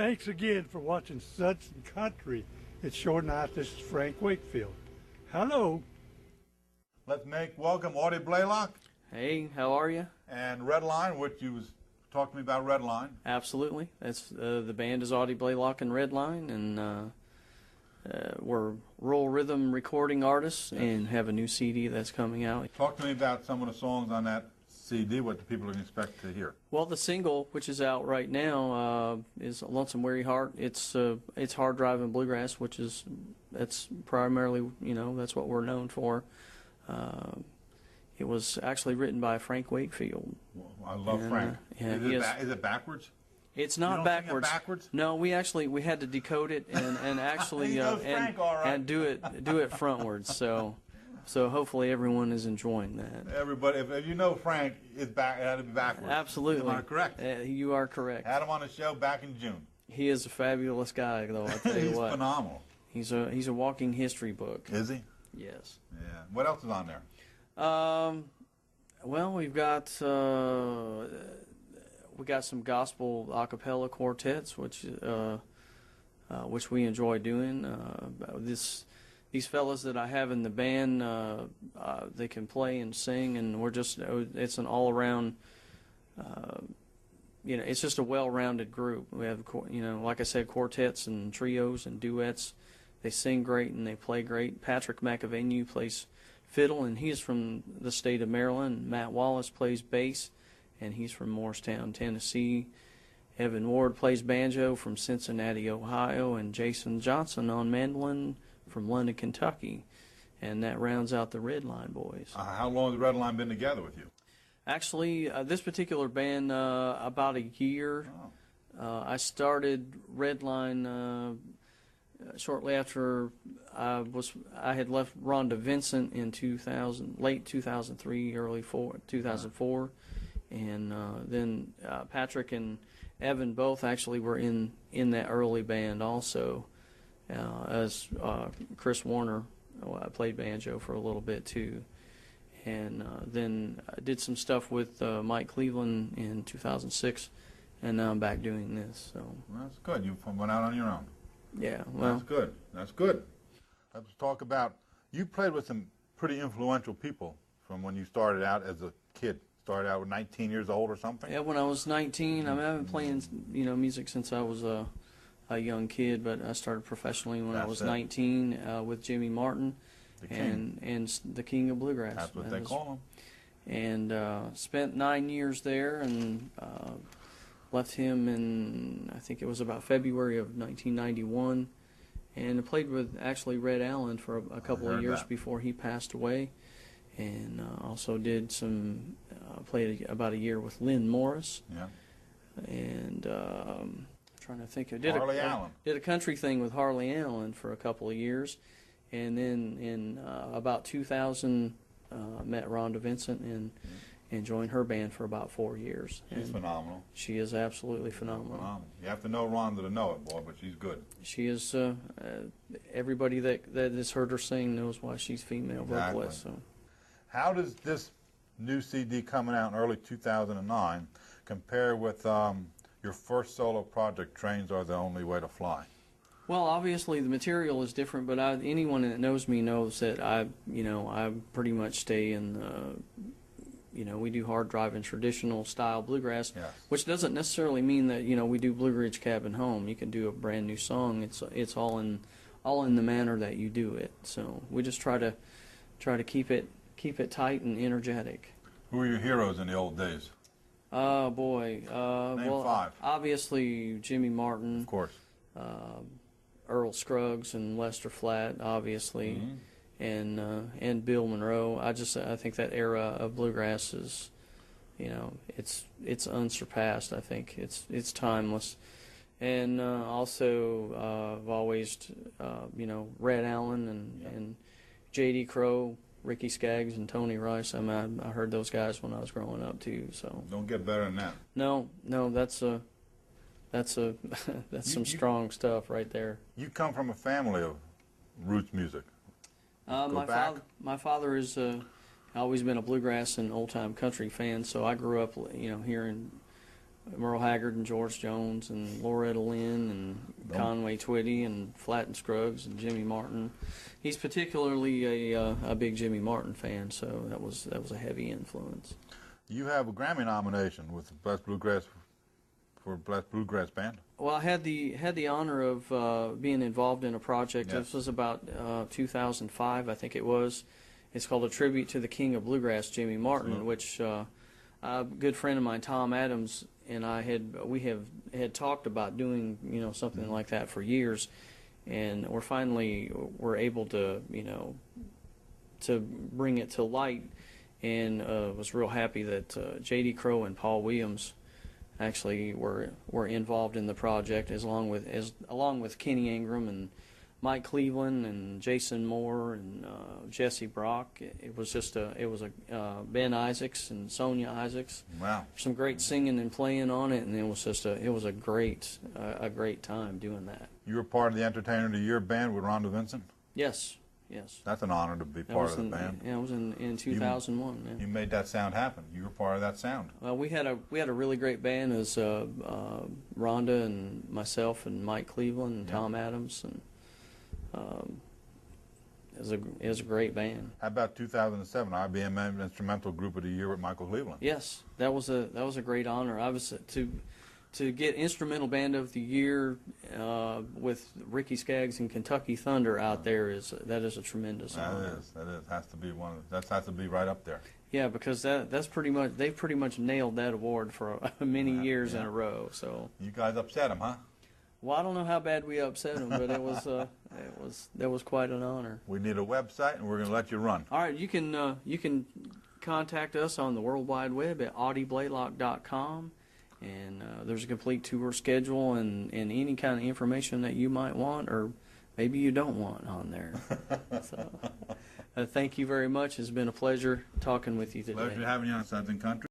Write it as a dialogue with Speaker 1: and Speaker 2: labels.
Speaker 1: Thanks again for watching Sudzin Country. It's short night. This is Frank Wakefield. Hello.
Speaker 2: Let's welcome Audie Blaylock.
Speaker 3: Hey, how are you?
Speaker 2: And Redline, which you was talking to me about Redline.
Speaker 3: Absolutely. That's the band is Audie Blaylock and Redline, and we're rural rhythm recording artists, yes, and have a new CD that's coming out.
Speaker 2: Talk to me about some of the songs on that CD, what the people can expect to hear.
Speaker 3: Well, the single, which is out right now, is Lonesome Weary Heart. It's hard driving bluegrass, that's primarily, that's what we're known for. It was actually written by Frank Wakefield.
Speaker 2: Well, I love Frank. Is it backwards?
Speaker 3: It's not backwards.
Speaker 2: Sing it backwards.
Speaker 3: No, we had to decode it and actually and do it frontwards. So hopefully everyone is enjoying that.
Speaker 2: Everybody, if you know Frank, it had to be backwards.
Speaker 3: Absolutely.
Speaker 2: Am I correct?
Speaker 3: You are correct.
Speaker 2: Had him on the show back in June.
Speaker 3: He is a fabulous guy, though. I tell you what.
Speaker 2: He's phenomenal.
Speaker 3: He's a walking history book.
Speaker 2: Is he?
Speaker 3: Yes.
Speaker 2: Yeah. What else is on there?
Speaker 3: Well, we got some gospel a cappella quartets, which we enjoy doing. These fellas that I have in the band, they can play and sing, and it's an all-around, it's just a well-rounded group. We have, like I said, quartets and trios and duets. They sing great and they play great. Patrick McAvenue plays fiddle, and he's from the state of Maryland. Matt Wallace plays bass, and he's from Morristown, Tennessee. Evan Ward plays banjo from Cincinnati, Ohio, and Jason Johnson on mandolin from London, Kentucky. And that rounds out the Redline boys.
Speaker 2: How long has Redline been together with you?
Speaker 3: Actually, this particular band, about a year. Oh. I started Redline shortly after I had left Rhonda Vincent in late 2003, early 2004, and then Patrick and Evan both actually were in that early band also, as Chris Warner played banjo for a little bit too, and then I did some stuff with Mike Cleveland in 2006, and now I'm back doing this. So
Speaker 2: well, that's good. You went out on your own.
Speaker 3: Yeah, well,
Speaker 2: that's good. That's good. Let's talk about, you played with some pretty influential people from when you started out as a kid. Started out with 19 years old or something?
Speaker 3: Yeah, when I was 19. I've been playing, music since I was a young kid, but I started professionally when I was 19 with Jimmy Martin and the King of Bluegrass.
Speaker 2: That's what they call him.
Speaker 3: And spent 9 years there, and left him in, I think it was about February of 1991, and I played with actually Red Allen for a couple of years before he passed away, and also did played about a year with Lynn Morris. Yeah. And trying to think, I did a country thing with Harley Allen for a couple of years, and then in about 2000 met Rhonda Vincent and joined her band for about 4 years.
Speaker 2: She's phenomenal.
Speaker 3: She is absolutely phenomenal.
Speaker 2: You have to know Rhonda to know it, boy, but she's good.
Speaker 3: She is. Everybody that has heard her sing knows why she's female vocalist. So,
Speaker 2: how does this new CD coming out in early 2009 compare with your first solo project, Trains Are the Only Way to Fly?
Speaker 3: Well, obviously the material is different, but anyone that knows me knows that I pretty much stay in we do hard driving traditional style bluegrass, yes, which doesn't necessarily mean that we do Blue Ridge Cabin Home. You can do a brand new song. It's all in the manner that you do it. So we just try to keep it tight and energetic.
Speaker 2: Who were your heroes in the old days?
Speaker 3: Oh boy.
Speaker 2: Name 5.
Speaker 3: Obviously Jimmy Martin.
Speaker 2: Of course.
Speaker 3: Earl Scruggs and Lester Flatt, obviously. Mm-hmm. And Bill Monroe. I think that era of bluegrass is, it's unsurpassed. I think it's timeless. And also I've always, Red Allen and J.D. Crowe, Ricky Skaggs, and Tony Rice. I heard those guys when I was growing up too. So
Speaker 2: don't get better than that.
Speaker 3: No, that's some strong stuff right there.
Speaker 2: You come from a family of roots music.
Speaker 3: My father has always been a bluegrass and old time country fan, so I grew up, hearing Merle Haggard and George Jones and Loretta Lynn and Conway Twitty and Flatt and Scruggs and Jimmy Martin. He's particularly a big Jimmy Martin fan, so that was a heavy influence.
Speaker 2: You have a Grammy nomination with the Best Bluegrass Band.
Speaker 3: Well, I had the honor of being involved in a project.
Speaker 2: Yes.
Speaker 3: This was about 2005, I think it was. It's called A Tribute to the King of Bluegrass, Jimmy Martin,
Speaker 2: Absolutely.
Speaker 3: which a good friend of mine, Tom Adams, and I had talked about doing something like that for years, and we're able to to bring it to light, and was real happy that J.D. Crowe and Paul Williams actually were involved in the project, along with Kenny Ingram and Mike Cleveland and Jason Moore and Jesse Brock. It was Ben Isaacs and Sonia Isaacs.
Speaker 2: Wow.
Speaker 3: Some great singing and playing on it, and it was a great time doing that.
Speaker 2: You were part of the Entertainer of the Year band with Rhonda Vincent?
Speaker 3: Yes.
Speaker 2: That's an honor to be part of the band.
Speaker 3: Yeah, it was in 2001.
Speaker 2: You made that sound happen. You were part of that sound.
Speaker 3: Well, we had a really great band as Rhonda and myself and Mike Cleveland and Tom Adams, and it was a great band.
Speaker 2: How about 2007 IBMA Instrumental Group of the Year with Michael Cleveland?
Speaker 3: Yes, that was a great honor. I was to get Instrumental Band of the Year with Ricky Skaggs and Kentucky Thunder out there is a tremendous honor.
Speaker 2: That has to be that has to be right up there.
Speaker 3: Yeah, because they've pretty much nailed that award for many years in a row. So
Speaker 2: you guys upset them, huh?
Speaker 3: Well, I don't know how bad we upset them, but that was quite an honor.
Speaker 2: We need a website, and we're going to let you run.
Speaker 3: All right, you can contact us on the World Wide Web at audiblaylock.com, and there's a complete tour schedule and any kind of information that you might want or maybe you don't want on there. So, thank you very much. It's been a pleasure talking with you today.
Speaker 2: Pleasure having you on Sudzin Country.